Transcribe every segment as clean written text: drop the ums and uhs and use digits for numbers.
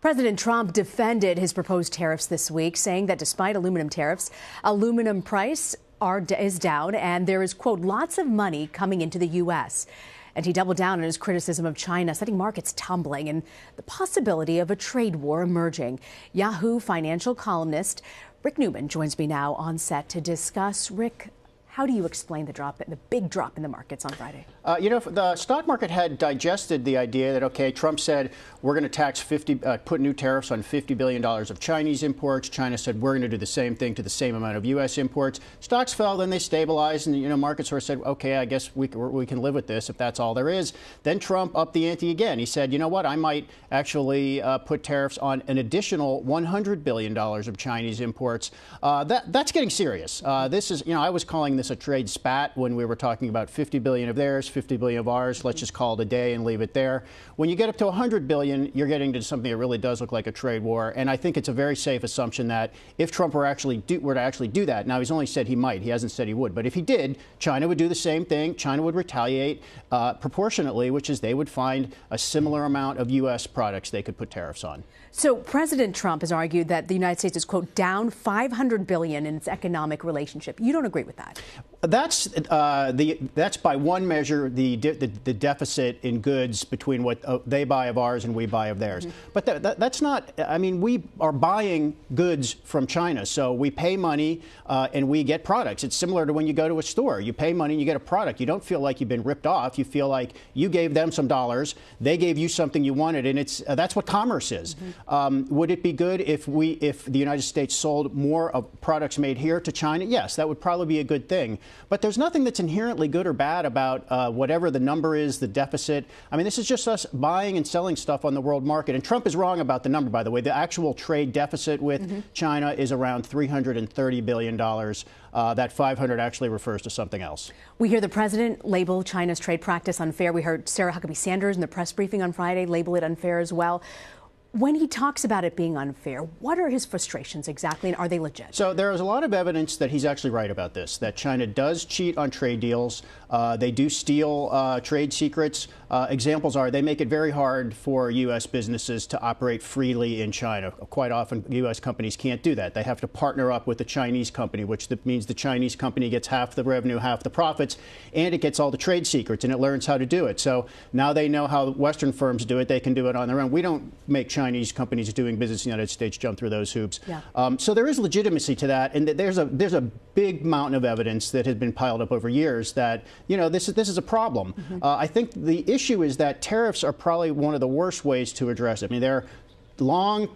President Trump defended his proposed tariffs this week, saying that despite aluminum tariffs, aluminum price is down and there is, quote, lots of money coming into the U.S. And he doubled down on his criticism of China, setting markets tumbling and the possibility of a trade war emerging. Yahoo financial columnist Rick Newman joins me now on set to discuss. Rick, how do you explain the big drop in the markets on Friday? The stock market had digested the idea that, okay, Trump said we're going to put new tariffs on $50 billion of Chinese imports. China said we're going to do the same thing to the same amount of U.S. imports. Stocks fell, then they stabilized, and markets sort of said, okay, I guess we can live with this if that's all there is. Then Trump upped the ante again. He said, you know what, I might actually put tariffs on an additional $100 billion of Chinese imports. That's getting serious. This is, I was calling this a trade spat when we were talking about 50 billion of theirs, 50 billion of ours. Let's just call it a day and leave it there. When you get up to 100 billion, you're getting to something that really does look like a trade war. And I think it's a very safe assumption that if Trump were to actually do that, now he's only said he might, he hasn't said he would, but if he did, China would do the same thing. China would retaliate proportionately, which is they would find a similar amount of U.S. products they could put tariffs on. So President Trump has argued that the United States is, quote, down $500 billion in its economic relationship. You don't agree with that? That's by one measure the deficit in goods between what they buy of ours and we buy of theirs. Mm-hmm. But that's not. I mean, we are buying goods from China, so we pay money and we get products. It's similar to when you go to a store. You pay money and you get a product. You don't feel like you've been ripped off. You feel like you gave them some dollars, they gave you something you wanted, and that's what commerce is. Mm-hmm. Would it be good if the United States sold more of products made here to China? Yes, that would probably be a good thing. But there's nothing that's inherently good or bad about whatever the number is, the deficit. I mean, this is just us buying and selling stuff on the world market. And Trump is wrong about the number, by the way. The actual trade deficit with China is around $330 billion. That 500 actually refers to something else. We hear the president label China's trade practice unfair. We heard Sarah Huckabee Sanders in the press briefing on Friday label it unfair as well. When he talks about it being unfair, what are his frustrations exactly, and are they legit? So there is a lot of evidence that he's actually right about this, that China does cheat on trade deals. They do steal trade secrets. Examples are they make it very hard for U.S. businesses to operate freely in China. Quite often, U.S. companies can't do that. They have to partner up with a Chinese company, which means the Chinese company gets half the revenue, half the profits, and it gets all the trade secrets, and it learns how to do it. So now they know how Western firms do it. They can do it on their own. We don't make Chinese companies doing business in the United States jump through those hoops. Yeah. So there is legitimacy to that, and there's a big mountain of evidence that has been piled up over years that this is a problem. Mm-hmm. I think the issue is that tariffs are probably one of the worst ways to address it. I mean, they're long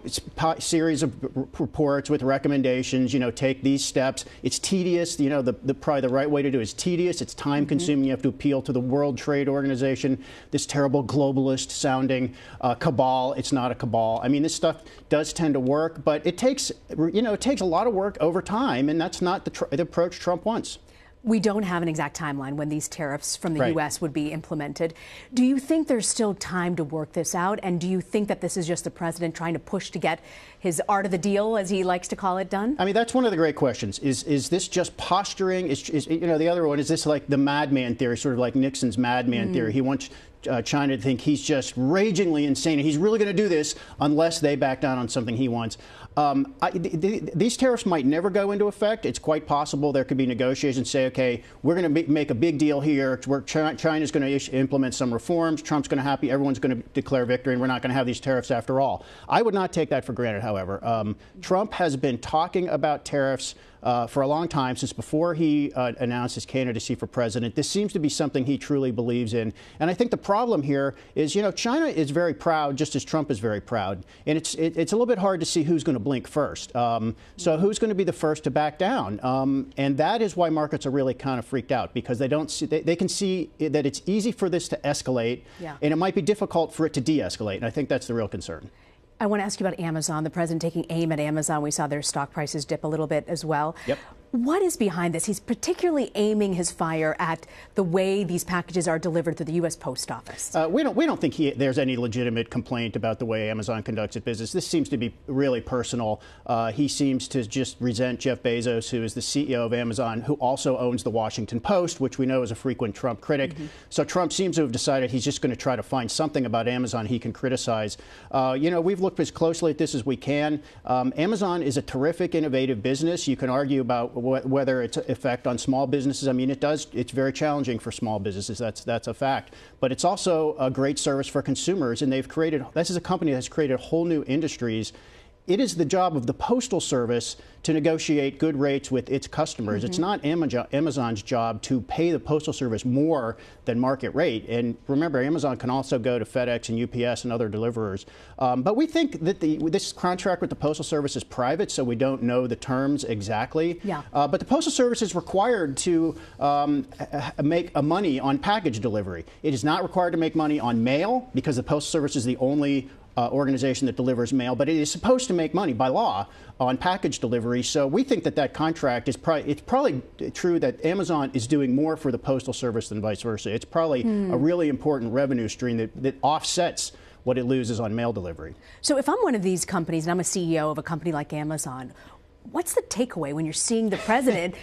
series of reports with recommendations, take these steps. It's tedious. Probably the right way to do it is tedious. It's time consuming. You have to appeal to the World Trade Organization, this terrible globalist sounding cabal. It's not a cabal. I mean, this stuff does tend to work, but it takes a lot of work over time, and that's not the approach Trump wants. We don't have an exact timeline when these tariffs from the U.S. would be implemented. Do you think there's still time to work this out? And do you think that this is just the president trying to push to get his art of the deal, as he likes to call it, done? I mean, that's one of the great questions. Is this just posturing? The other one, is this like the madman theory, sort of like Nixon's madman theory? He wants China to think he's just ragingly insane and he's really going to do this unless they back down on something he wants. These tariffs might never go into effect. It's quite possible there could be negotiations, say, okay, we're going to make a big deal here. China's going to implement some reforms. Trump's going to happy. Everyone's going to declare victory, and we're not going to have these tariffs after all. I would not take that for granted, however. Trump has been talking about tariffs for a long time, since before he announced his candidacy for president. This seems to be something he truly believes in. And I think the problem here is, China is very proud, just as Trump is very proud. And it's a little bit hard to see who's going to blink first. So who's going to be the first to back down? And that is why markets are really kind of freaked out, because they can see that it's easy for this to escalate, and it might be difficult for it to de-escalate. And I think that's the real concern. I want to ask you about Amazon. The president taking aim at Amazon. We saw their stock prices dip a little bit as well. Yep. What is behind this? He's particularly aiming his fire at the way these packages are delivered through the U.S. Post Office. We don't think there's any legitimate complaint about the way Amazon conducts its business. This seems to be really personal. He seems to just resent Jeff Bezos, who is the CEO of Amazon, who also owns the Washington Post, which we know is a frequent Trump critic. So Trump seems to have decided he's just going to try to find something about Amazon he can criticize. We've looked as closely at this as we can. Amazon is a terrific, innovative business. You can argue about whether its effect on small businesses. I mean, it's very challenging for small businesses. That's a fact. But it's also a great service for consumers, and this is a company that's created whole new industries. It is the job of the Postal Service to negotiate good rates with its customers. It's not Amazon's job to pay the Postal Service more than market rate. And remember, Amazon can also go to FedEx and UPS and other deliverers. But we think that this contract with the Postal Service is private, so we don't know the terms exactly. Yeah. But the Postal Service is required to make money on package delivery. It is not required to make money on mail, because the Postal Service is the only organization that delivers mail, but it is supposed to make money by law on package delivery. So we think that contract is it's probably true that Amazon is doing more for the Postal Service than vice versa. It's probably a really important revenue stream that offsets what it loses on mail delivery. So if I'm one of these companies and I'm a CEO of a company like Amazon, what's the takeaway when you're seeing the president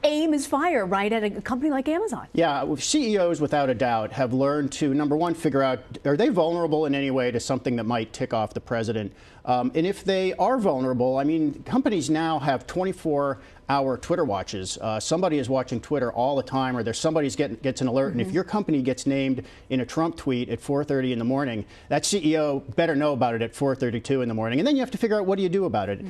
aim his fire right at a company like Amazon? Yeah, CEOs, without a doubt, have learned to, number one, figure out, are they vulnerable in any way to something that might tick off the president? And if they are vulnerable, I mean, companies now have 24-hour Twitter watches. Somebody is watching Twitter all the time, or somebody gets an alert. And if your company gets named in a Trump tweet at 4:30 in the morning, that CEO better know about it at 4:32 in the morning. And then you have to figure out, what do you do about it?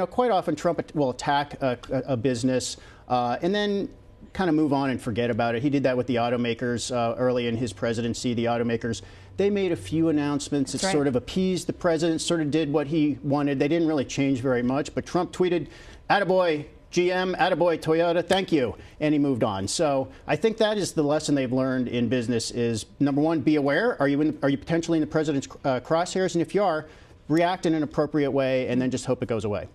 Quite often Trump will attack a business and then kind of move on and forget about it. He did that with the automakers early in his presidency. The automakers, they made a few announcements that sort of appeased the president, sort of did what he wanted. They didn't really change very much, but Trump tweeted, "Attaboy GM, attaboy Toyota, thank you," and he moved on. So I think that is the lesson they've learned in business is, number one, be aware. Are you potentially in the president's crosshairs? And if you are, react in an appropriate way and then just hope it goes away.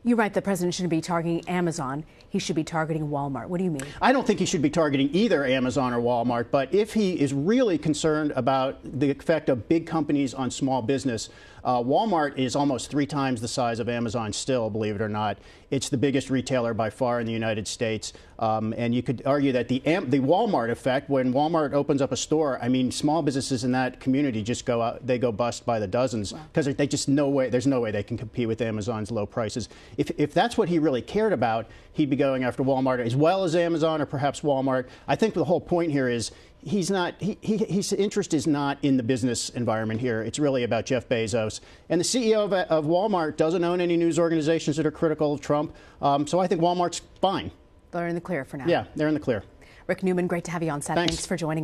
You're right, the president shouldn't be targeting Amazon. He should be targeting Walmart. What do you mean? I don't think he should be targeting either Amazon or Walmart, but if he is really concerned about the effect of big companies on small business, Walmart is almost 3 times the size of Amazon still, believe it or not. It's the biggest retailer by far in the United States. And you could argue that the Walmart effect, when Walmart opens up a store, I mean, small businesses in that community just go out, they go bust by the dozens, because they just there's no way they can compete with Amazon's low prices. If that's what he really cared about, he'd be going after Walmart as well as Amazon, or perhaps Walmart. I think the whole point here is his interest is not in the business environment here. It's really about Jeff Bezos. And the CEO of Walmart doesn't own any news organizations that are critical of Trump. So I think Walmart's fine. They're in the clear for now. Yeah, they're in the clear. Rick Newman, great to have you on set. Thanks for joining us.